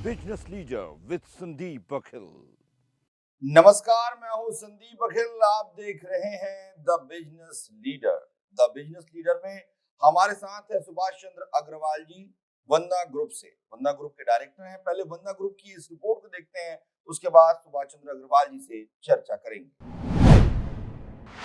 Business leader with Sandeep Baghel. नमस्कार, मैं हूं संदीप बघेल। आप देख रहे हैं the business leader. The business leader में हमारे साथ है सुभाष चंद्र अग्रवाल जी, वंदना ग्रुप से। वंदना ग्रुप के डायरेक्टर हैं। पहले वंदना ग्रुप की इस रिपोर्ट को देखते हैं, उसके बाद सुभाष चंद्र अग्रवाल जी से चर्चा करेंगे।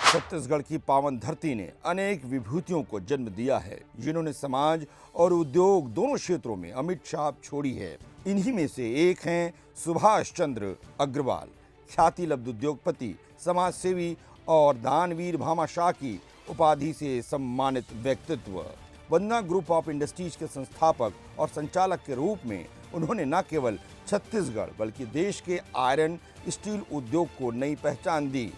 छत्तीसगढ़ की पावन धरती ने अनेक विभूतियों को जन्म दिया है, जिन्होंने समाज और उद्योग दोनों क्षेत्रों में अमिट छाप छोड़ी है। इन्हीं में से एक हैं सुभाष चंद्र अग्रवाल, ख्याति लब्ध उद्योगपति, समाज सेवी और दानवीर भामाशाह की उपाधि से सम्मानित व्यक्तित्व। वंदना ग्रुप ऑफ इंडस्ट्रीज के संस्थापक और संचालक के रूप में उन्होंने न केवल छत्तीसगढ़ बल्कि देश के आयरन स्टील उद्योग को नई पहचान दी,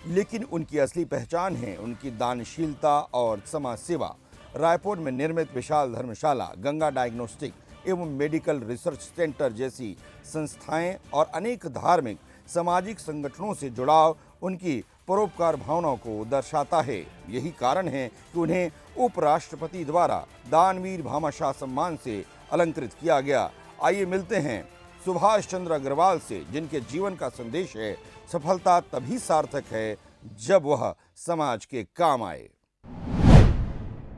लेकिन उनकी असली पहचान है उनकी दानशीलता और समाज सेवा। रायपुर में निर्मित विशाल धर्मशाला, गंगा डायग्नोस्टिक एवं मेडिकल रिसर्च सेंटर जैसी संस्थाएं और अनेक धार्मिक सामाजिक संगठनों से जुड़ाव उनकी परोपकार भावनाओं को दर्शाता है। यही कारण है कि उन्हें उपराष्ट्रपति द्वारा दानवीर भामाशाह सम्मान से अलंकृत किया गया। आइए मिलते हैं सुभाष चंद्र अग्रवाल से, जिनके जीवन का संदेश है सफलता तभी सार्थक है जब वह समाज के काम आए।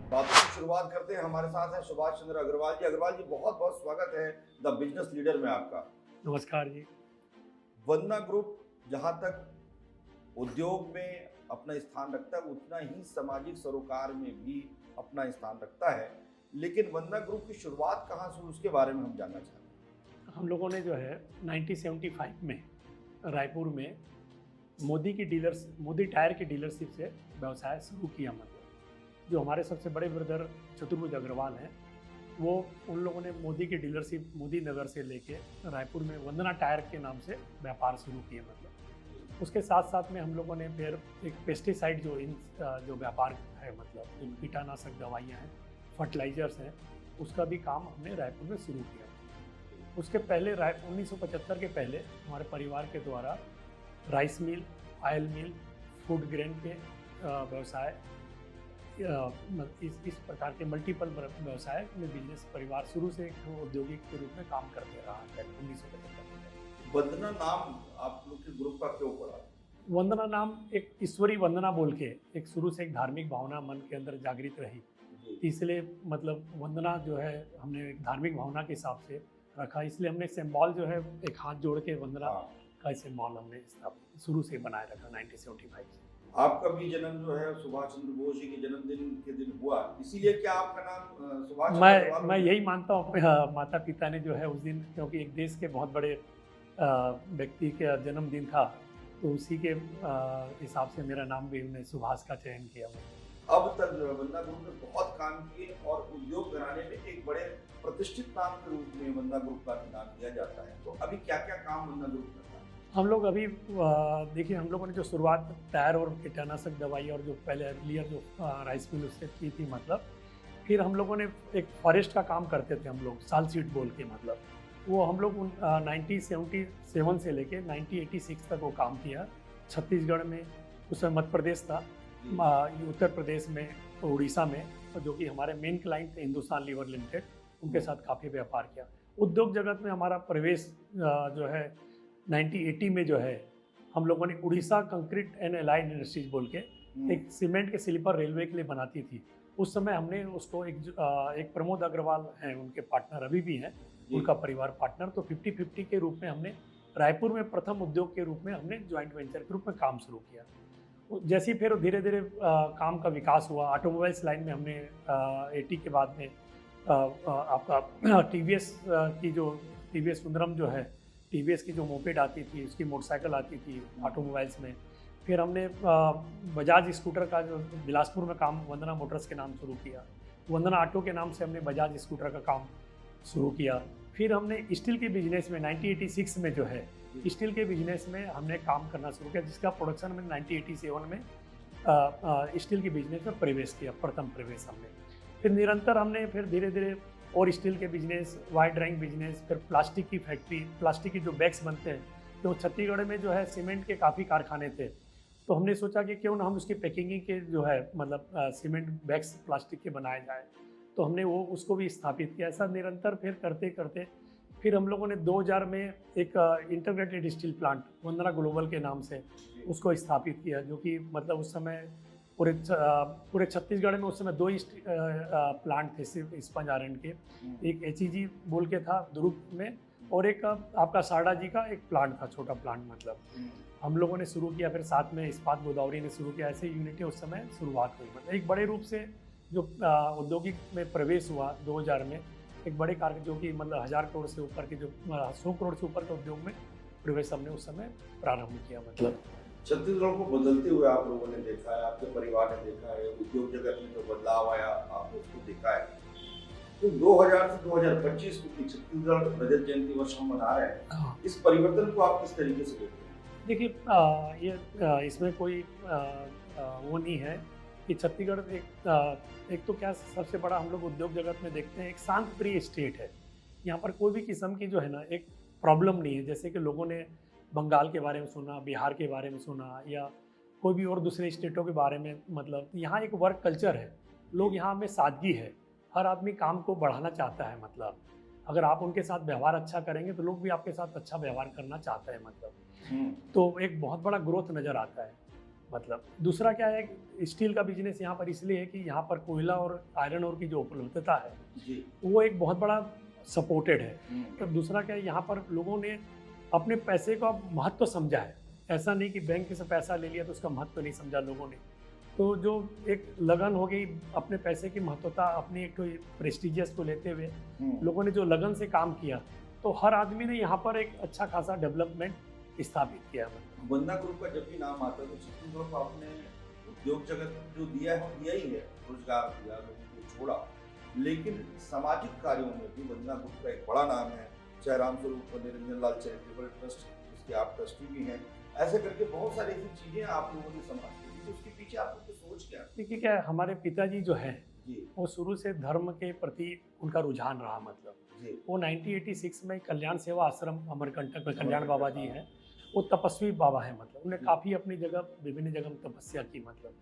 बातों की शुरुआत करते हैं। हमारे साथ हैं सुभाष चंद्र अग्रवाल जी। अग्रवाल जी, बहुत बहुत स्वागत है द बिजनेस लीडर में आपका। नमस्कार जी। वंदना ग्रुप जहां तक उद्योग में अपना स्थान रखता है, उतना ही सामाजिक सरोकार में भी अपना स्थान रखता है। लेकिन वंदना ग्रुप की शुरुआत कहाँ से हुई, उसके बारे में हम जानना चाहते हैं। हम लोगों ने जो है 1975 में रायपुर में मोदी टायर की डीलरशिप से व्यवसाय शुरू किया। मतलब जो हमारे सबसे बड़े ब्रदर चतुर्भुज अग्रवाल हैं, वो उन लोगों ने मोदी की डीलरशिप मोदी नगर से लेके रायपुर में वंदना टायर के नाम से व्यापार शुरू किए। मतलब उसके साथ साथ में हम लोगों ने फिर एक पेस्टिसाइड जो व्यापार है, मतलब जो कीटनाशक दवाइयाँ हैं, फर्टिलाइजर्स हैं, उसका भी काम हमने रायपुर में शुरू किया। उसके पहले 1975 के पहले हमारे परिवार के द्वारा राइस मिल, ऑयल मिल, फूड ग्रेन के व्यवसाय, इस प्रकार के मल्टीपल व्यवसाय में बिजनेस परिवार शुरू से एक औद्योगिक के रूप में काम करते रहा है 1975 में। वंदना नाम आप लोग के ग्रुप का क्यों पड़ा? वंदना नाम एक ईश्वरी वंदना बोल के एक शुरू से एक धार्मिक भावना मन के अंदर जागृत रही, इसलिए मतलब वंदना जो है हमने एक धार्मिक भावना के हिसाब से रखा। इसलिए हमने सिंबल जो है एक हाथ जोड़ के वंदना का सिंबल हमने शुरू से बनाए रखा 1975 से। आपका भी जन्म जो है सुभाष चंद्र बोस जी के जन्मदिन के दिन हुआ, इसीलिए क्या आपका नाम सुभाष? मैं यही मानता हूँ माता पिता ने जो है उस दिन, क्योंकि एक देश के बहुत बड़े व्यक्ति का जन्मदिन था, तो उसी के हिसाब से मेरा नाम भी हमने सुभाष का चयन किया। अब तक वंदना ग्रुप ने बहुत काम किए और उद्योग घराने में एक बड़े प्रतिष्ठित नाम के रूप में वंदना ग्रुप का नाम दिया जाता है। तो अभी क्या क्या काम वंदना ग्रुप करता है? हम लोग अभी देखिए, हम लोगों ने जो शुरुआत टायर और कीटनाशक दवाई और जो पहले अर्लियर जो राइस मिल उससे की थी, मतलब फिर हम लोगों ने एक फॉरेस्ट का काम करते थे हम लोग, साल सीड बोल के। मतलब वो हम लोग 1977 से लेके 1986 तक वो काम किया छत्तीसगढ़ में। उस समय मध्य प्रदेश था, उत्तर प्रदेश में, उड़ीसा में, जो कि हमारे मेन क्लाइंट थे हिंदुस्तान लीवर लिमिटेड, उनके साथ काफ़ी व्यापार किया। उद्योग जगत में हमारा प्रवेश जो है 1980 में जो है हम लोगों ने Orissa concrete and allied industries बोल के एक सीमेंट के स्लीपर रेलवे के लिए बनाती थी। उस समय हमने उसको एक प्रमोद अग्रवाल हैं, उनके पार्टनर अभी भी हैं, उनका परिवार पार्टनर, तो 50-50 के रूप में हमने रायपुर में प्रथम उद्योग के रूप में हमने ज्वाइंट वेंचर के रूप में काम शुरू किया। जैसे ही फिर धीरे धीरे काम का विकास हुआ, ऑटोमोबाइल्स लाइन में हमने 80 के बाद में आपका टीवीएस की जो टीवीएस सुंदरम जो है, टीवीएस की जो मोपेड आती थी, उसकी मोटरसाइकिल आती थी ऑटोमोबाइल्स में। फिर हमने बजाज स्कूटर का जो बिलासपुर में काम वंदना मोटर्स के नाम शुरू किया। वंदना ऑटो के नाम से हमने बजाज स्कूटर का काम शुरू किया। फिर हमने स्टील के बिजनेस में 1986 में जो है स्टील के बिजनेस में हमने काम करना शुरू किया, जिसका प्रोडक्शन में 1987 में स्टील के बिजनेस में प्रवेश किया, प्रथम प्रवेश हमने। फिर निरंतर हमने फिर धीरे धीरे और स्टील के बिजनेस, वायर ड्राइंग बिजनेस, फिर प्लास्टिक की फैक्ट्री, प्लास्टिक की जो बैग्स बनते हैं, तो छत्तीसगढ़ में जो है सीमेंट के काफ़ी कारखाने थे, तो हमने सोचा कि क्यों ना हम उसकी पैकिंग के जो है मतलब सीमेंट बैग्स प्लास्टिक के बनाए जाए, तो हमने वो उसको भी स्थापित किया। ऐसा निरंतर फिर करते करते फिर हम लोगों ने 2000 में एक इंटीग्रेटेड स्टील प्लांट वंदना ग्लोबल के नाम से उसको स्थापित किया, जो कि मतलब उस समय पूरे छत्तीसगढ़ में उस समय 2 प्लांट थे सिर्फ इस्पात आयरन के। एक HEG बोल के था दुर्ग में, और एक आपका सारडा जी का एक प्लांट था, छोटा प्लांट मतलब हम लोगों ने शुरू किया। फिर साथ में इस्पात गोदावरी ने शुरू किया। ऐसे यूनिटें उस समय शुरुआत हुई। मतलब एक बड़े रूप से जो औद्योगिक में प्रवेश हुआ 2000 में, एक बड़े कार्य जो कि मतलब 1000 करोड़ से ऊपर के, जो 100 करोड़ से ऊपर के उद्योग में प्रवेश हमने उस समय प्रारंभ किया। मतलब छत्तीसगढ़ को बदलते हुए आप लोगों ने देखा है, आपके परिवार ने देखा है, उद्योग जगत में जो बदलाव आया आपने उसको देखा है। तो 2000 से 2025 को छत्तीसगढ़ रजत जयंती वर्ष हम मना रहे हैं, इस परिवर्तन को आप किस तरीके से देखते हैं? देखिए, ये इसमें कोई वो नहीं है कि छत्तीसगढ़ एक तो क्या सबसे बड़ा हम लोग उद्योग जगत में देखते हैं, एक शांत प्रिय स्टेट है। यहाँ पर कोई भी किस्म की जो है ना एक प्रॉब्लम नहीं है। जैसे कि लोगों ने बंगाल के बारे में सुना, बिहार के बारे में सुना, या कोई भी और दूसरे स्टेटों के बारे में, मतलब यहाँ एक वर्क कल्चर है। लोग यहाँ में सादगी है, हर आदमी काम को बढ़ाना चाहता है। मतलब अगर आप उनके साथ व्यवहार अच्छा करेंगे तो लोग भी आपके साथ अच्छा व्यवहार करना चाहते हैं। मतलब तो एक बहुत बड़ा ग्रोथ नज़र आता है। मतलब दूसरा क्या है, स्टील का बिजनेस यहाँ पर इसलिए है कि यहाँ पर कोयला और आयरन ओर की जो उपलब्धता है जी। वो एक बहुत बड़ा सपोर्टेड है। तो दूसरा क्या है, यहाँ पर लोगों ने अपने पैसे का महत्व समझा है। ऐसा नहीं कि बैंक से पैसा ले लिया तो उसका महत्व नहीं समझा लोगों ने। तो जो एक लगन हो गई अपने पैसे की महत्वता, अपनी एक तो प्रेस्टिजियस को लेते हुए लोगों ने जो लगन से काम किया, तो हर आदमी ने यहाँ पर एक अच्छा खासा डेवलपमेंट स्थापित किया। वंदना ग्रुप का जब भी नाम आता है तो छत्तीसगढ़ को आपने उद्योग जगत जो दिया है दिया ही है, रोजगार दिया, लोगों को छोड़ा, लेकिन सामाजिक कार्यों में भी वंदना ग्रुप का एक बड़ा नाम है। चाहे राम स्वरूप निरंजन लाल चैरिटेबल ट्रस्ट, जिसके आप ट्रस्टी भी हैं, ऐसे करके बहुत सारी ऐसी चीजें आप लोगों ने समाज की। तो उसके पीछे आपकी सोच क्या है? देखिए, क्या हमारे पिताजी जो हैं जी, वो शुरू से धर्म के प्रति उनका रुझान रहा। मतलब जी, वो 1986 में कल्याण सेवा आश्रम अमरकंटक में कल्याण बाबा जी हैं, वो तपस्वी बाबा है। मतलब उन्हें काफ़ी अपनी जगह विभिन्न जगह में तपस्या की। मतलब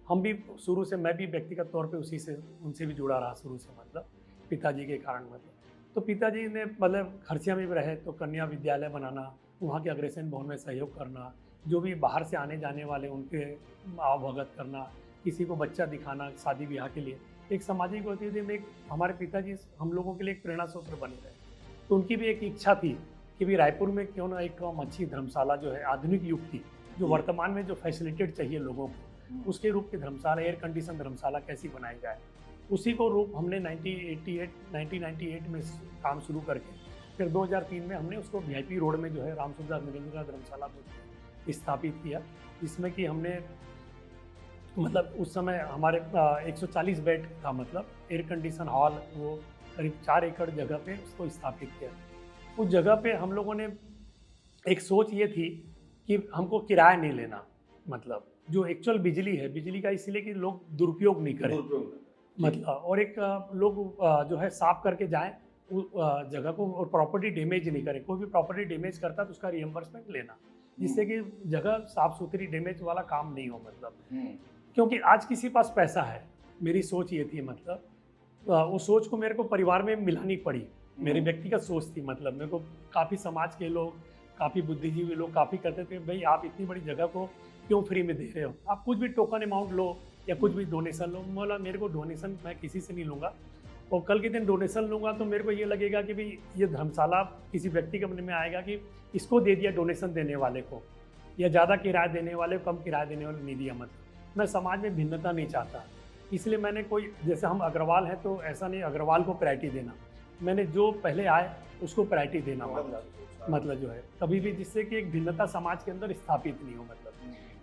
हम भी शुरू से, मैं भी व्यक्तिगत तौर पे उनसे भी जुड़ा रहा शुरू से, मतलब पिताजी के कारण। मतलब तो पिताजी ने मतलब खर्चिया में भी रहे तो कन्या विद्यालय बनाना, वहाँ के अग्रसेन भवन में सहयोग करना, जो भी बाहर से आने जाने वाले उनके आवभगत करना, किसी को बच्चा दिखाना शादी ब्याह के लिए, एक सामाजिक गतिविधि में एक हमारे पिताजी हम लोगों के लिए एक प्रेरणा स्रोत बने रहे। तो उनकी भी एक इच्छा थी कि भी रायपुर में क्यों ना एक अच्छी धर्मशाला जो है आधुनिक युग की, जो वर्तमान में जो फैसिलिटेट चाहिए लोगों को, उसके रूप की धर्मशाला, एयर कंडीशन धर्मशाला कैसी बनाई जाए, उसी को रूप हमने 1998 में काम शुरू करके फिर 2003 में हमने उसको VIP रोड में जो है राम सुविधा निरंजन धर्मशाला स्थापित किया, जिसमें कि हमने मतलब उस समय हमारे 140 बेड था, मतलब एयर कंडीशन हॉल, वो करीब 4 एकड़ जगह पे उसको स्थापित किया। उस जगह पे हम लोगों ने एक सोच ये थी कि हमको किराया नहीं लेना, मतलब जो एक्चुअल बिजली है, बिजली का इसलिए कि लोग दुरुपयोग नहीं करें, मतलब और एक लोग जो है साफ करके जाएं उस जगह को, और प्रॉपर्टी डैमेज नहीं करें। कोई भी प्रॉपर्टी डैमेज करता तो उसका रिएम्बर्समेंट लेना, जिससे कि जगह साफ सुथरी, डैमेज वाला काम नहीं हो। मतलब क्योंकि आज किसी पास पैसा है, मेरी सोच ये थी। मतलब उस सोच को मेरे को परिवार में मिलानी पड़ी, मेरी व्यक्तिगत सोच थी। मतलब मेरे को काफ़ी समाज के लोग, काफ़ी बुद्धिजीवी लोग काफ़ी करते थे, भाई आप इतनी बड़ी जगह को क्यों फ्री में दे रहे हो, आप कुछ भी टोकन अमाउंट लो या कुछ भी डोनेशन लो। बोला मेरे को डोनेशन मैं किसी से नहीं लूँगा, और कल के दिन डोनेशन लूँगा तो मेरे को ये लगेगा कि भाई ये धर्मशाला किसी व्यक्ति के मन में आएगा कि इसको दे दिया डोनेशन देने वाले को, या ज़्यादा किराया देने वाले को कम किराया देने वाले नहीं दिया। मतलब मैं समाज में भिन्नता नहीं चाहता, इसलिए मैंने कोई, जैसे हम अग्रवाल हैं तो ऐसा नहीं अग्रवाल को प्रायोरिटी देना, मैंने जो पहले आए उसको प्रायोरिटी देना। मतलब जो है कभी भी, जिससे कि एक भिन्नता समाज के अंदर स्थापित नहीं हो। मतलब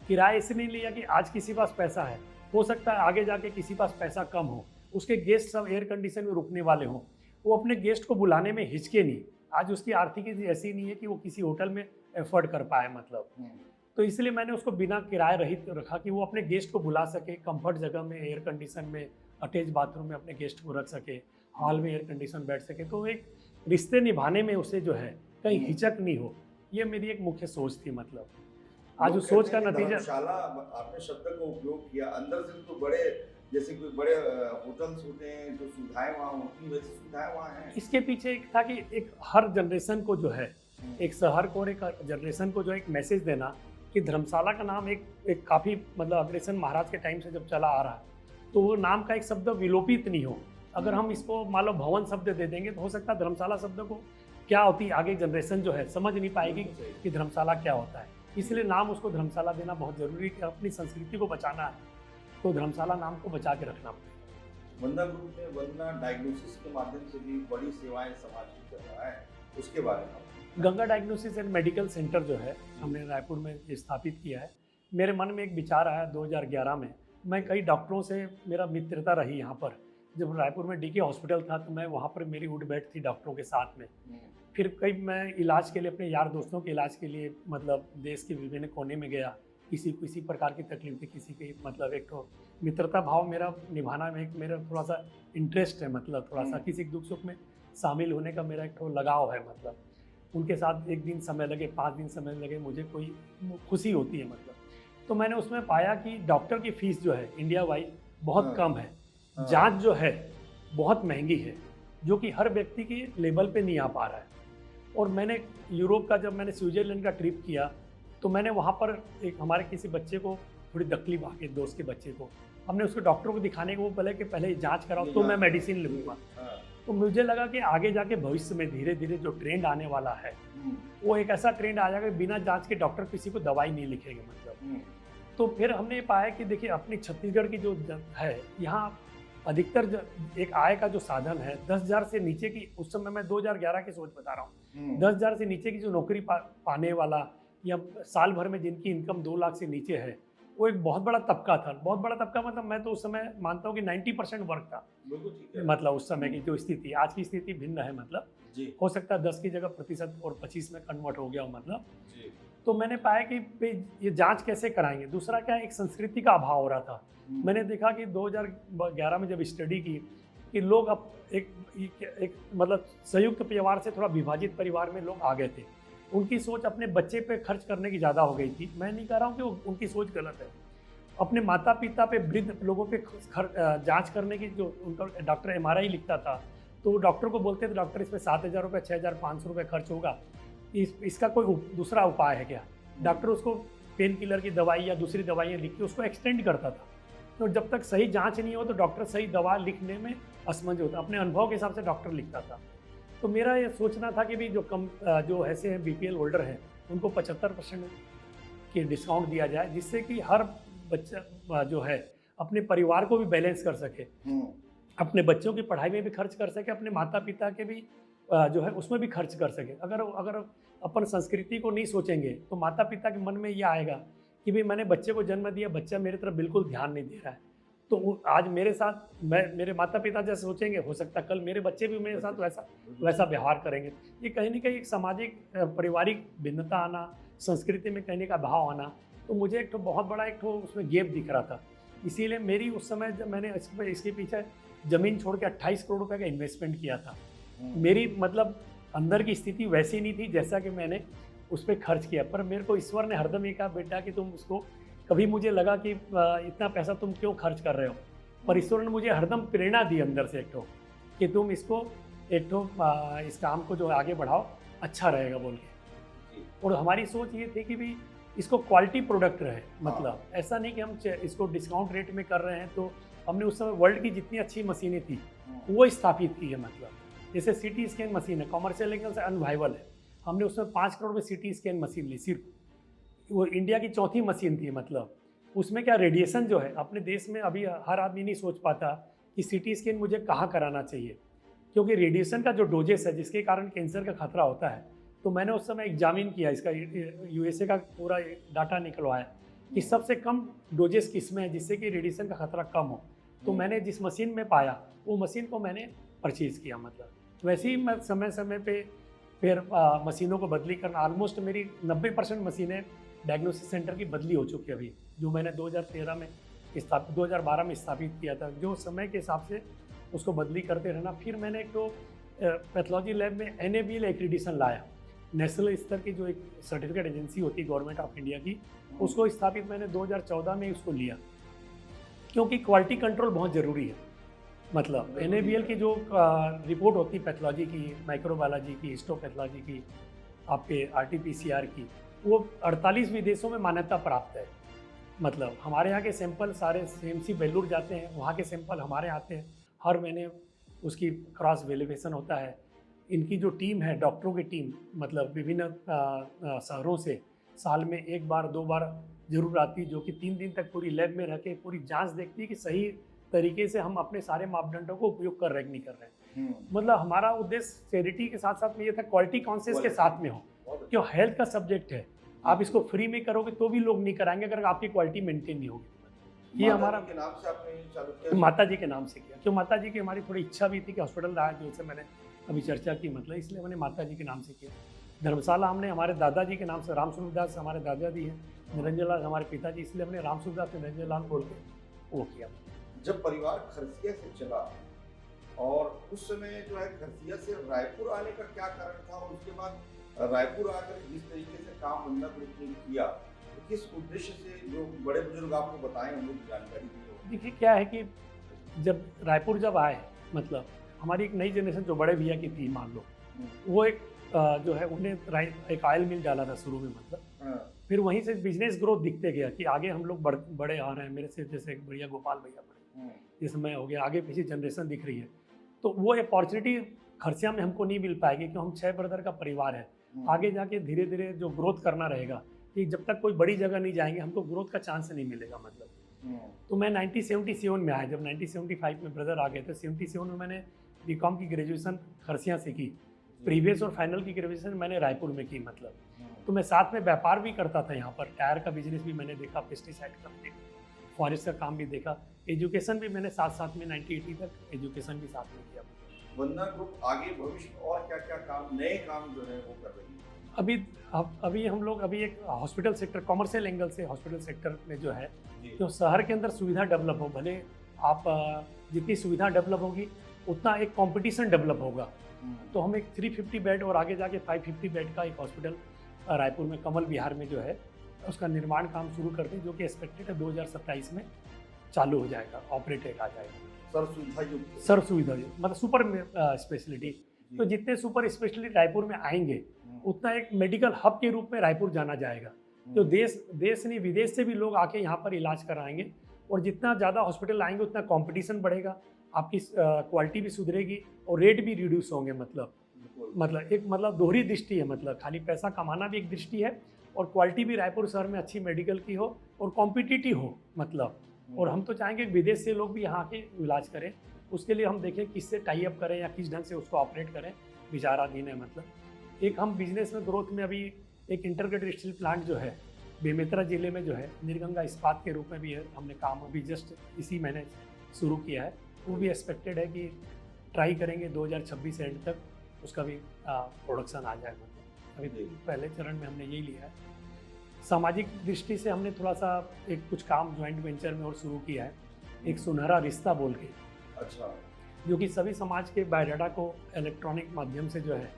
किराया इसलिए नहीं लिया कि आज किसी पास पैसा है, हो सकता है आगे जाके किसी पास पैसा कम हो, उसके गेस्ट सब एयर कंडीशन में रुकने वाले हों, वो अपने गेस्ट को बुलाने में हिचके नहीं। आज उसकी आर्थिक ऐसी नहीं है कि वो किसी होटल में एफर्ड कर पाए। मतलब तो इसलिए मैंने उसको बिना किराए रहित रखा कि वो अपने गेस्ट को बुला सके, कंफर्ट जगह में, एयर कंडीशन में, अटैच बाथरूम में अपने गेस्ट को रख सके, हॉल में एयर कंडीशन बैठ सके, तो एक रिश्ते निभाने में उसे जो है कहीं हिचक नहीं हो, ये मेरी एक मुख्य सोच थी। मतलब आज उस सोच का नतीजा, धर्मशाला आपने शब्द का उपयोग किया, अंदर से तो बड़े जैसे कोई बड़े होटल्स होते हैं तो सुविधाएं वहाँ होती हैं, वैसी सुविधाएं वहाँ हैं? इसके पीछे एक था कि एक हर जनरेशन को जो है, एक शहर को और एक जनरेशन को जो एक मैसेज देना कि धर्मशाला का नाम एक काफ़ी मतलब अग्रसेन महाराज के टाइम से जब चला आ रहा है, तो वो नाम का एक शब्द विलोपित नहीं हो। अगर हम इसको मान लो भवन शब्द दे देंगे तो हो सकता है धर्मशाला शब्द को क्या होती है आगे जनरेशन जो है समझ नहीं पाएगी कि धर्मशाला क्या होता है। इसलिए नाम उसको धर्मशाला देना बहुत ज़रूरी है कि अपनी संस्कृति को बचाना है तो धर्मशाला नाम को बचा के रखना पड़ेगा। वंदना ग्रुप में वंदना डायग्नोसिस के माध्यम से भी बड़ी सेवाएं समाज की कर रहा है, उसके बारे में। Ganga diagnosis and medical centre जो है हमने रायपुर में स्थापित किया है। मेरे मन में एक विचार आया 2011 में, मैं कई डॉक्टरों से मेरा मित्रता रही यहाँ पर। जब रायपुर में डीके हॉस्पिटल था तो मैं वहाँ पर मेरी उठ बैठ थी डॉक्टरों के साथ में। फिर कई मैं इलाज के लिए अपने यार दोस्तों के इलाज के लिए मतलब देश के विभिन्न कोने में गया, किसी को इसी प्रकार की तकलीफ थी, किसी की मतलब एक तो मित्रता भाव मेरा निभाना में एक मेरा थोड़ा सा इंटरेस्ट है, मतलब थोड़ा सा किसी दुख सुख में शामिल होने का मेरा एक लगाव है। मतलब उनके साथ एक दिन समय लगे, 5 दिन समय लगे, मुझे कोई खुशी होती है। मतलब तो मैंने उसमें पाया कि डॉक्टर की फीस जो है इंडिया वाइज बहुत कम है, जांच जो है बहुत महंगी है, जो कि हर व्यक्ति के लेवल पे नहीं आ पा रहा है। और मैंने यूरोप का जब मैंने स्विट्जरलैंड का ट्रिप किया तो मैंने वहाँ पर एक हमारे किसी बच्चे को थोड़ी तकलीफ आ गई, दोस्त के बच्चे को, हमने उसको डॉक्टर को दिखाने को बोले कि पहले जांच कराओ तो मैं मेडिसिन लूँगा। तो मुझे लगा कि आगे जाके भविष्य में धीरे धीरे जो ट्रेंड आने वाला है वो एक ऐसा ट्रेंड आ जाएगा बिना जांच के डॉक्टर किसी को दवाई नहीं लिखेंगे। मतलब तो फिर हमने पाया कि देखिए अपनी छत्तीसगढ़ की जो है यहाँ अधिकतर एक आय का जो साधन है 10,000 से नीचे की, उस समय मैं 2011 की सोच बता रहा हूँ, 10,000 से नीचे की जो नौकरी पाने वाला या साल भर में जिनकी इनकम 2 लाख से नीचे है वो एक बहुत बड़ा तबका था। बहुत बड़ा तबका मतलब मैं तो उस समय मानता हूँ कि 90% वर्क था। मतलब उस समय की जो स्थिति, आज की स्थिति भिन्न है। मतलब हो सकता है 10 की जगह प्रतिशत और 25 में कन्वर्ट हो गया हो। मतलब तो मैंने पाया कि ये जांच कैसे कराएंगे। दूसरा क्या, एक संस्कृति का अभाव हो रहा था। मैंने देखा कि 2011 में जब स्टडी की कि लोग अब एक मतलब संयुक्त परिवार से थोड़ा विभाजित परिवार में लोग आ गए थे। उनकी सोच अपने बच्चे पे खर्च करने की ज़्यादा हो गई थी। मैं नहीं कह रहा हूँ कि उनकी सोच गलत है। अपने माता पिता पे, वृद्ध लोगों पे जांच करने की, जो उनका डॉक्टर MRI लिखता था तो डॉक्टर को बोलते थे डॉक्टर इस पर 7,000 रुपये 6,500 रुपये खर्च होगा, इसका कोई दूसरा उपाय है क्या। डॉक्टर उसको पेन किलर की दवाई या दूसरी दवाइयाँ लिख के उसको एक्सटेंड करता था। तो जब तक सही जांच नहीं हो तो डॉक्टर सही दवा लिखने में असमंज होता, अपने अनुभव के हिसाब से डॉक्टर लिखता था। तो मेरा ये सोचना था कि भी जो ऐसे हैं BPL होल्डर हैं उनको 75% की डिस्काउंट दिया जाए, जिससे कि हर बच्चा जो है अपने परिवार को भी बैलेंस कर सके, अपने बच्चों की पढ़ाई में भी खर्च कर सके, अपने माता पिता के भी जो है उसमें भी खर्च कर सके। अगर अपन संस्कृति को नहीं सोचेंगे तो माता पिता के मन में यह आएगा कि भाई मैंने बच्चे को जन्म दिया, बच्चा मेरी तरफ बिल्कुल ध्यान नहीं दे रहा है। तो आज मेरे साथ मेरे माता पिता जैसे सोचेंगे, हो सकता है कल मेरे बच्चे भी मेरे साथ वैसा व्यवहार करेंगे। ये कहीं ना कहीं एक सामाजिक पारिवारिक भिन्नता आना, संस्कृति में कहने का भाव आना, तो मुझे एक बहुत बड़ा उसमें गैप दिख रहा था। इसीलिए मेरी उस समय जब मैंने इसके पीछे ज़मीन छोड़ के 28 करोड़ रुपये का इन्वेस्टमेंट किया था। मेरी मतलब अंदर की स्थिति वैसी नहीं थी जैसा कि मैंने उस पर खर्च किया, पर मेरे को ईश्वर ने हरदम ये कहा बेटा कि तुम उसको, कभी मुझे लगा कि इतना पैसा तुम क्यों खर्च कर रहे हो, पर ईश्वर ने मुझे हरदम प्रेरणा दी अंदर से कि तुम इसको इस काम को जो आगे बढ़ाओ, अच्छा रहेगा बोल के। और हमारी सोच ये थी कि भी इसको क्वालिटी प्रोडक्ट रहे। मतलब ऐसा नहीं कि हम इसको डिस्काउंट रेट में कर रहे हैं। तो हमने उस समय वर्ल्ड की जितनी अच्छी मशीनें थी वो स्थापित की है। मतलब जैसे CT स्कैन मशीन है, कॉमर्शियल लेवल से अनवाइबल है, हमने उसमें 5 करोड़ में CT स्कैन मशीन ली। सिर्फ वो इंडिया की चौथी मशीन थी। मतलब उसमें क्या, रेडिएशन जो है अपने देश में अभी हर आदमी नहीं सोच पाता कि CT स्कैन मुझे कहाँ कराना चाहिए, क्योंकि रेडिएशन का जो डोजेस है जिसके कारण कैंसर का खतरा होता है। तो मैंने उस समय एग्जामिन किया, इसका USA का पूरा डाटा निकलवाया कि सबसे कम डोजेस किस में है जिससे कि रेडिएशन का खतरा कम हो। तो मैंने जिस मशीन में पाया वो मशीन को मैंने परचेज़ किया। मतलब वैसे ही मैं समय समय पे फिर मशीनों को बदली करना, ऑलमोस्ट मेरी 90% मशीनें डायग्नोसिस सेंटर की बदली हो चुकी है अभी, जो मैंने 2013 में 2012 में स्थापित किया था। जो समय के हिसाब से उसको बदली करते रहना। फिर मैंने एक तो पैथोलॉजी लैब में NABL एक्रीडिशन लाया, नेशनल स्तर की जो एक सर्टिफिकेट एजेंसी होती है गवर्नमेंट ऑफ इंडिया की, उसको स्थापित मैंने 2014 में उसको लिया। क्योंकि क्वालिटी कंट्रोल बहुत ज़रूरी है। मतलब NABL की जो रिपोर्ट होती है पैथोलॉजी की, माइक्रोबायोलॉजी की, हिस्टोपैथोलॉजी की, आपके RT-PCR की, वो 48 विदेशों में मान्यता प्राप्त है। मतलब हमारे यहाँ के सैंपल सारे CMC बेलूर जाते हैं, वहाँ के सैंपल हमारे आते हैं, हर महीने उसकी क्रॉस वेरिफिकेशन होता है। इनकी जो टीम है, डॉक्टरों की टीम, मतलब विभिन्न शहरों से साल में 1 बार 2 बार जरूर आती, जो कि 3 दिन तक पूरी लैब में रह के पूरी जांच देखती है कि सही तरीके से हम अपने सारे मापदंडों को उपयोग कर रहे हैं कि नहीं कर रहे हैं। मतलब हमारा उद्देश्य चैरिटी के साथ साथ में ये था क्वालिटी कॉन्शियस के साथ में हो, क्यों हेल्थ का सब्जेक्ट है। आप इसको फ्री में करोगे तो भी लोग नहीं कराएंगे अगर आपकी क्वालिटी मेंटेन नहीं होगी। ये हमारा के नाम से आपने चालू किया? माता जी के नाम से किया, क्यों माता जी की हमारी थोड़ी इच्छा भी थी कि हॉस्पिटल आए, जैसे मैंने अभी चर्चा की, मतलब इसलिए मैंने माता जी के नाम से किया। धर्मशाला हमने हमारे दादाजी के नाम से, राम सूरदास हमारे दादाजी हैं, निरंजन लाल हमारे पिताजी, इसलिए हमने राम सूरदास निरंजन लाल बोल के वो किया। जब परिवार खरसिया से चला और उस समय जो है खरसिया से रायपुर आने का क्या कारण था, और उसके बाद रायपुर आकर जिस तरीके से काम वंदना ग्रुप ने किया, तो किस उद्देश्य से, जो बड़े बुजुर्ग आपको बताएं हम लोग जानकारी दी? देखिए क्या है कि जब रायपुर जब आए, मतलब हमारी एक नई जनरेशन जो बड़े भैया की थी, मान लो वो एक जो है उन्हें एक ऑयल मिल डाला था शुरू में, मतलब फिर वहीं से बिजनेस ग्रोथ दिखते गया कि आगे हम लोग बड़े आ रहे हैं। मेरे से जैसे एक बढ़िया गोपाल भैया बड़े, इस समय हो गया, आगे पीछे जनरेशन दिख रही है, तो वो अपॉर्चुनिटी खरसिया में हमको नहीं मिल पाएगी, क्योंकि हम 6 ब्रदर का परिवार है। आगे जाके धीरे धीरे जो ग्रोथ करना रहेगा, कि जब तक कोई बड़ी जगह नहीं जाएंगे हमको ग्रोथ का चांस नहीं मिलेगा। मतलब तो मैं 1977 में आया, जब 1975 में ब्रदर आ गए थे, 77 में मैंने BCom की ग्रेजुएशन खरसिया से की, प्रीवियस और फाइनल की ग्रेजुएशन मैंने रायपुर में की। मतलब तो मैं साथ में व्यापार भी करता था, यहाँ पर टायर का बिजनेस भी मैंने देखा, पेस्टिसाइड का फॉरेस्ट का काम भी देखा, एजुकेशन भी मैंने साथ साथ में 1980 तक एजुकेशन भी साथ में किया। वंदना ग्रुप आगे भविष्य में और क्या क्या काम, नए काम जो है वो कर रही है? अभी हम लोग एक हॉस्पिटल सेक्टर, कॉमर्शियल एंगल से हॉस्पिटल सेक्टर में जो है, जो शहर के अंदर सुविधा डेवलप हो, भले आप जितनी सुविधा डेवलप होगी उतना एक कंपटीशन डेवलप होगा। तो हम एक 350 बेड और आगे जाके 550 बेड का एक हॉस्पिटल रायपुर में कमल विहार में जो है उसका निर्माण काम शुरू करते हैं, जो कि एक्सपेक्टेड है 2027 में चालू हो जाएगा, ऑपरेटेड आ जाएगा। सर सुविधा मतलब सुपर स्पेशलिटी। तो जितने सुपर स्पेशलिटी रायपुर में आएंगे उतना एक मेडिकल हब के रूप में रायपुर जाना जाएगा। तो देश नहीं विदेश से भी लोग आके यहाँ पर इलाज कराएंगे, और जितना ज़्यादा हॉस्पिटल आएंगे उतना कंपटीशन बढ़ेगा, आपकी क्वालिटी भी सुधरेगी और रेट भी रिड्यूस होंगे। मतलब दोहरी दृष्टि है, मतलब खाली पैसा कमाना भी एक दृष्टि है, और क्वालिटी भी रायपुर शहर में अच्छी मेडिकल की हो और कॉम्पिटिटिव हो। मतलब और हम तो चाहेंगे विदेश से लोग भी यहाँ के इलाज करें, उसके लिए हम देखें किससे टाई अप करें या किस ढंग से उसको ऑपरेट करें, विचाराधीन है। मतलब एक हम बिजनेस में ग्रोथ में अभी एक इंटीग्रेटेड स्टील प्लांट जो है बेमेतरा जिले में जो है निर्गंगा इस्पात के रूप में भी है, हमने काम अभी जस्ट इसी महीने शुरू किया है। वो भी एक्सपेक्टेड है कि ट्राई करेंगे 2026 एंड तक उसका भी प्रोडक्शन आ जाएगा। अभी पहले चरण में हमने यही लिया है। सामाजिक दृष्टि से हमने थोड़ा सा एक कुछ काम ज्वाइंट वेंचर में और शुरू किया है, एक सुनहरा रिश्ता बोल के, अच्छा, जो कि सभी समाज के बायोडाटा को इलेक्ट्रॉनिक माध्यम से जो है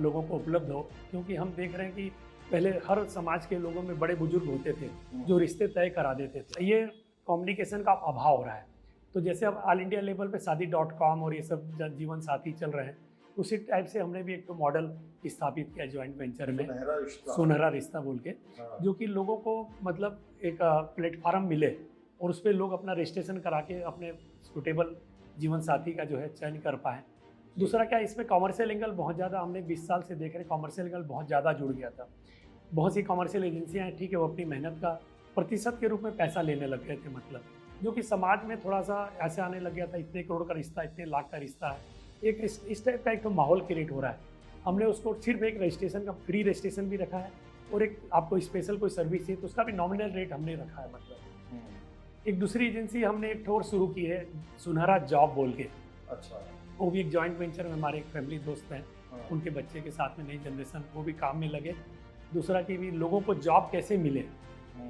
लोगों को उपलब्ध हो। क्योंकि हम देख रहे हैं कि पहले हर समाज के लोगों में बड़े बुजुर्ग होते थे जो रिश्ते तय करा देते थे, ये कम्युनिकेशन का अभाव हो रहा है। तो जैसे अब ऑल इंडिया लेवल पे शादी.com और ये सब जीवन साथी चल रहे हैं, उसी टाइप से हमने भी एक तो मॉडल स्थापित किया ज्वाइंट वेंचर में, सुनहरा रिश्ता बोल के, जो कि लोगों को मतलब एक प्लेटफार्म मिले और उस पर लोग अपना रजिस्ट्रेशन करा के अपने सुटेबल जीवन साथी का जो है चयन कर पाएँ। दूसरा क्या, इसमें कॉमर्शियल एंगल बहुत ज़्यादा हमने 20 साल से देख रहे, कॉमर्शियल एंगल बहुत ज़्यादा जुड़ गया था। बहुत सी कॉमर्शियल एजेंसियाँ हैं, ठीक है, वो अपनी मेहनत का प्रतिशत के रूप में पैसा लेने लग गए थे, मतलब जो कि समाज में थोड़ा सा ऐसे आने लग गया था, इतने करोड़ का रिश्ता, इतने लाख का रिश्ता है, एक इस टाइप का एक तो माहौल क्रिएट हो रहा है। हमने उसको सिर्फ एक रजिस्ट्रेशन का फ्री रजिस्ट्रेशन भी रखा है, और एक आपको स्पेशल कोई सर्विस है तो उसका भी नॉमिनल रेट हमने रखा है। मतलब एक दूसरी एजेंसी हमने एक ठोर शुरू की है, सुनहरा जॉब बोल के। अच्छा, वो भी एक जॉइंट वेंचर में हमारे एक फैमिली दोस्त हैं, उनके बच्चे के साथ में नई जनरेशन वो भी काम में लगे। दूसरा कि भी लोगों को जॉब कैसे मिले,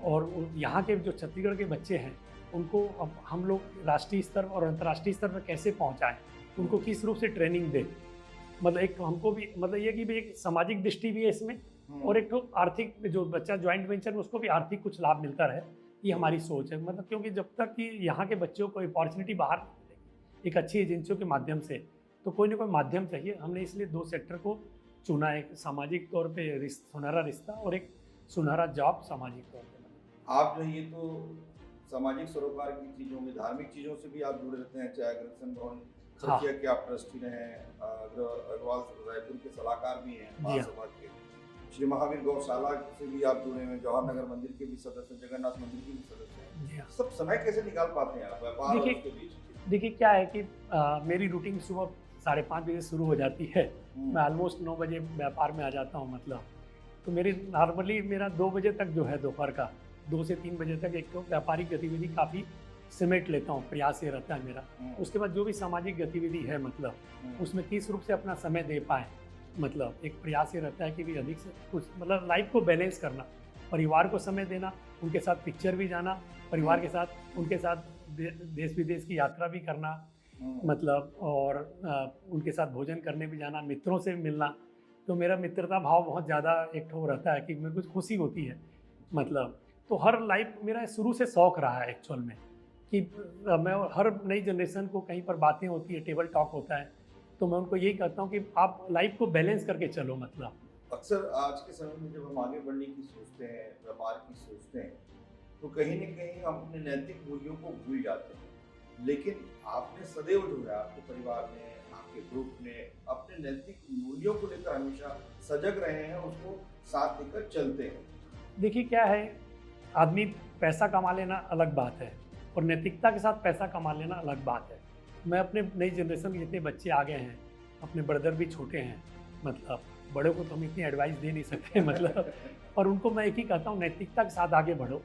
और यहाँ के जो छत्तीसगढ़ के बच्चे हैं उनको अब हम लोग राष्ट्रीय स्तर और अंतर्राष्ट्रीय स्तर पर कैसे पहुँचाएँ, उनको किस रूप से ट्रेनिंग दें। मतलब एक हमको भी मतलब ये कि भी एक सामाजिक दृष्टि भी है इसमें, और एक तो आर्थिक, जो बच्चा ज्वाइंट वेंचर में उसको भी आर्थिक कुछ लाभ मिलता रहे, ये हमारी सोच है। मतलब क्योंकि जब तक कि यहाँ के बच्चों को अपॉर्चुनिटी बाहर नहीं मिलेगी एक अच्छी एजेंसियों के माध्यम से, तो कोई ना कोई माध्यम चाहिए। हमने इसलिए 2 सेक्टर को चुना, एक सामाजिक तौर पे सुनहरा रिश्ता और एक सुनहरा जॉब सामाजिक तौर पे। आप जो ये तो सामाजिक सरोकार की चीज़ों में, धार्मिक चीज़ों से भी आप जुड़े रहते हैं, चाहे अग्रसेन भवन सचिया के आप ट्रस्टी रहे हैं, अग्रवाल रायपुर के सलाहकार भी हैं महासभा के, श्री महावीर गौशाला से भी आप जुड़े हुए हैं, जवाहर नगर मंदिर के भी सदस्य, जगन्नाथ मंदिर के भी सदस्य हैं। सब समय कैसे निकाल पाते हैं आप व्यापार और उसके बीच? देखिए क्या है कि मेरी रूटीन सुबह 5:30 बजे शुरू हो जाती है। मैं ऑलमोस्ट 9 बजे व्यापार में आ जाता हूँ। मतलब तो मेरी नॉर्मली मेरा 2 बजे तक जो है दोपहर का 2 से 3 बजे तक एक तो व्यापारिक गतिविधि काफ़ी सिमेट लेता हूँ, प्रयास ये रहता है मेरा। उसके बाद जो भी सामाजिक गतिविधि है मतलब उसमें किस रूप से अपना समय दे पाएँ, मतलब एक प्रयास ये रहता है कि भी अधिक से कुछ मतलब लाइफ को बैलेंस करना, परिवार को समय देना, उनके साथ पिक्चर भी जाना, परिवार के साथ उनके साथ देश विदेश की यात्रा भी करना, मतलब और उनके साथ भोजन करने भी जाना, मित्रों से मिलना। तो मेरा मित्रता भाव बहुत ज़्यादा एक ठो रहता है कि मेरे कुछ खुशी होती है। मतलब तो हर लाइफ मेरा शुरू से शौक़ रहा है एक्चुअल में कि मैं हर नई जनरेशन को कहीं पर बातें होती है, टेबल टॉक होता है, तो मैं उनको यही कहता हूँ कि आप लाइफ को बैलेंस करके चलो। मतलब अक्सर आज के समय में जब हम आगे बढ़ने की सोचते हैं, व्यापार की सोचते हैं, तो कहीं न कहीं हम अपने नैतिक मूल्यों को भूल जाते हैं। लेकिन आपने सदैव जो है आपके परिवार में, आपके ग्रुप ने अपने नैतिक मूल्यों को लेकर हमेशा सजग रहे हैं, उसको साथ लेकर चलते हैं। देखिए क्या है, आदमी पैसा कमा लेना अलग बात है और नैतिकता के साथ पैसा कमा लेना अलग बात है। मैं अपने नई जनरेशन के जितने बच्चे आ गए हैं, अपने ब्रदर भी छोटे हैं, मतलब बड़े को तो हम इतनी एडवाइस दे नहीं सकते मतलब, और उनको मैं एक ही कहता हूँ नैतिकता के साथ आगे बढ़ो।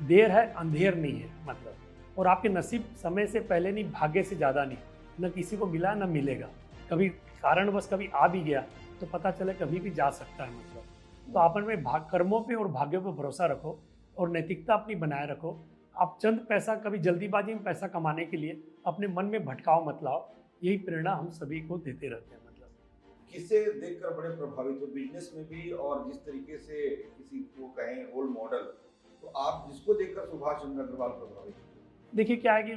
देर है अंधेर नहीं है मतलब, और आपके नसीब समय से पहले नहीं, भाग्य से ज़्यादा नहीं, न किसी को मिला न मिलेगा। कभी कारणवश कभी आ भी गया तो पता चले कभी भी जा सकता है। मतलब तो अपन में कर्मों पे और भाग्यों पे भरोसा रखो और नैतिकता अपनी बनाए रखो। आप चंद पैसा, कभी जल्दीबाजी में पैसा कमाने के लिए अपने मन में भटकाव मत लाओ। यही प्रेरणा हम सभी को देते रहते हैं। मतलब किसे देखकर बड़े प्रभावित हो बिजनेस में भी, और जिस तरीके से किसी को कहें रोल मॉडल, तो आप जिसको देखकर सुभाष चंद्र अग्रवाल प्रभावित हो? देखिए क्या है कि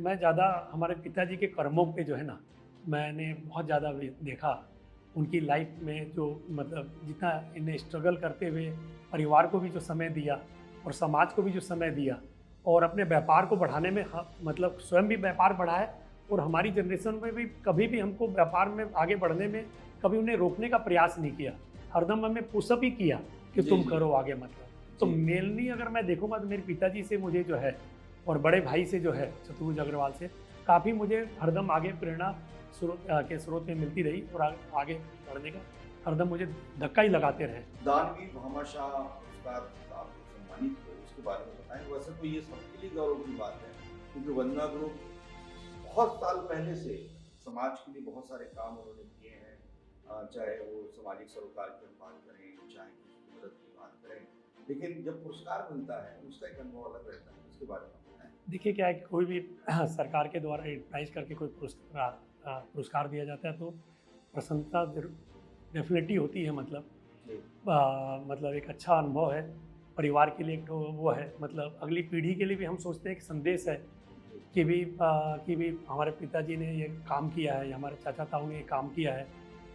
मैं ज़्यादा हमारे पिताजी के कर्मों पे जो है ना, मैंने बहुत ज़्यादा देखा उनकी लाइफ में, जो मतलब जितना इन्हें स्ट्रगल करते हुए परिवार को भी जो समय दिया और समाज को भी जो समय दिया और अपने व्यापार को बढ़ाने में मतलब स्वयं भी व्यापार बढ़ाए और हमारी जनरेशन में भी कभी भी हमको व्यापार में आगे बढ़ने में कभी उन्हें रोकने का प्रयास नहीं किया। हरदम हमें पुशअप ही किया कि तुम करो आगे। मतलब तो मेनली अगर मैं देखूँगा तो मेरे पिताजी से मुझे जो है और बड़े भाई से जो है शत्रुघ्न अग्रवाल से काफ़ी मुझे हरदम आगे प्रेरणा के स्रोत में मिलती रही और आगे बढ़ने का हरदम मुझे धक्का ही लगाते रहे। दानवीर भामाशाह पुरस्कार आपको सम्मानित हुए, उसके बारे में बताएं। वैसे तो ये सबके लिए गौरव की बात है, क्योंकि वंदना ग्रुप बहुत साल पहले से समाज के लिए बहुत सारे काम उन्होंने किए हैं, चाहे वो सामाजिक सरोकार की बात करें, चाहे किसी मदद की बात करें, लेकिन जब पुरस्कार मिलता है उसका एक अनुभव अलग रहता है। उसके बारे में बताएं। देखिए क्या है कि कोई भी सरकार के द्वारा एडवर्टाइज करके कोई पुरस्कार दिया जाता है तो प्रसन्नता डेफिनेटली होती है। मतलब एक अच्छा अनुभव है परिवार के लिए, एक तो वो है, मतलब अगली पीढ़ी के लिए भी हम सोचते हैं एक संदेश है कि भी हमारे पिताजी ने ये काम किया है या हमारे चाचा ताऊ ने ये काम किया है,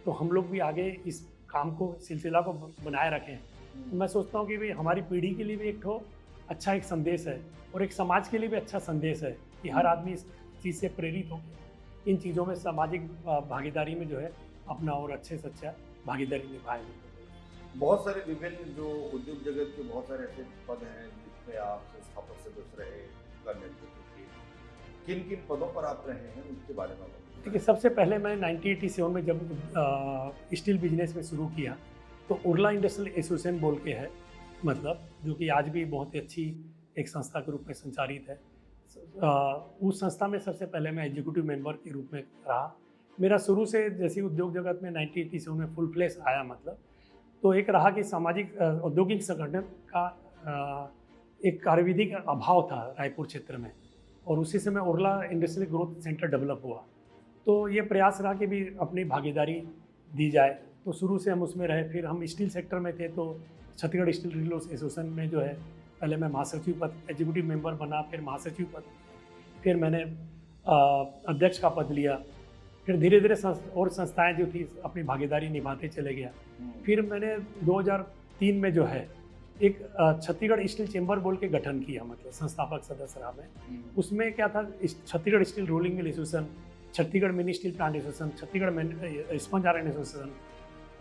तो हम लोग भी आगे इस काम को, सिलसिला को बनाए रखें। तो मैं सोचता हूँ कि भाई हमारी पीढ़ी के लिए भी एक तो अच्छा एक संदेश है और एक समाज के लिए भी अच्छा संदेश है कि हर आदमी इस चीज़ से प्रेरित हो, इन चीज़ों में सामाजिक भागीदारी में जो है अपना और अच्छे से अच्छा भागीदारी निभाए। बहुत सारे विभिन्न जो उद्योग जगत के बहुत सारे ऐसे पद हैं जिसमें आप संस्थापक सदस्य रहे, नेतृत्व किए, किन किन पदों पर आप रहे हैं उसके बारे में बताइए। देखिए सबसे पहले मैंने 1987 में जब स्टील बिजनेस में शुरू किया तो उर्ला इंडस्ट्रियल एसोसिएशन बोल के है, मतलब जो कि आज भी बहुत ही अच्छी एक संस्था के रूप में संचालित है। उस संस्था में सबसे पहले मैं एग्जीक्यूटिव मेंबर के रूप में रहा। मेरा शुरू से जैसे उद्योग जगत में 1987 में फुल फ्लैश आया, मतलब तो एक रहा कि सामाजिक औद्योगिक संगठन का एक कार्यविधि का अभाव था रायपुर क्षेत्र में, और उसी समय Urla industrial growth centre develop हुआ। तो ये प्रयास रहा कि भी अपनी भागीदारी दी जाए, तो शुरू से हम उसमें रहे। फिर हम स्टील सेक्टर में थे तो छत्तीसगढ़ स्टील डीलर्स एसोसिएशन में जो है पहले मैं महासचिव पद, एग्जीक्यूटिव मेंबर बना, फिर महासचिव पद, फिर मैंने अध्यक्ष का पद लिया। फिर धीरे धीरे और संस्थाएं जो थी अपनी भागीदारी निभाते चले गया। फिर मैंने 2003 में जो है एक छत्तीसगढ़ स्टील चेंबर बोल के गठन किया, मतलब संस्थापक सदस्य रहा मैं। उसमें क्या था, Chhattisgarh steel rolling mill association, Chhattisgarh mini steel plant association, Chhattisgarh sponge iron association,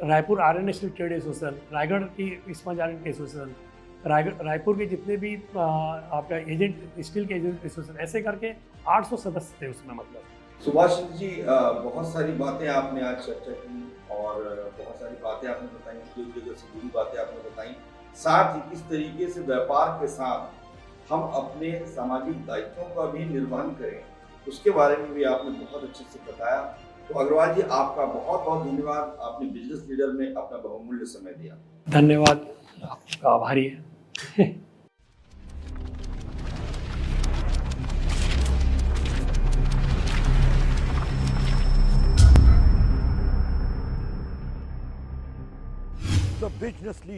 Raipur iron steel trade association, Raigarh की स्पंज आयरन एसोसिएशन, रायपुर के जितने भी आपका एजेंट स्टील के एजेंट एसोसिएशन, ऐसे करके 800 सदस्य थे उसमें। मतलब सुभाष चंद्र जी, बहुत सारी बातें आपने आज चर्चा की और बहुत सारी बातें आपने बताई, उद्योग से जुड़ी बातें आपने बताई, साथ ही किस तरीके से व्यापार के साथ हम अपने सामाजिक दायित्वों का भी निर्वहन करें, उसके बारे में भी आपने बहुत अच्छे से बताया। तो अग्रवाल जी, आपका बहुत बहुत धन्यवाद, आपने बिजनेस लीडर में अपना बहुमूल्य समय दिया। धन्यवाद, आपका आभारी है। The business leader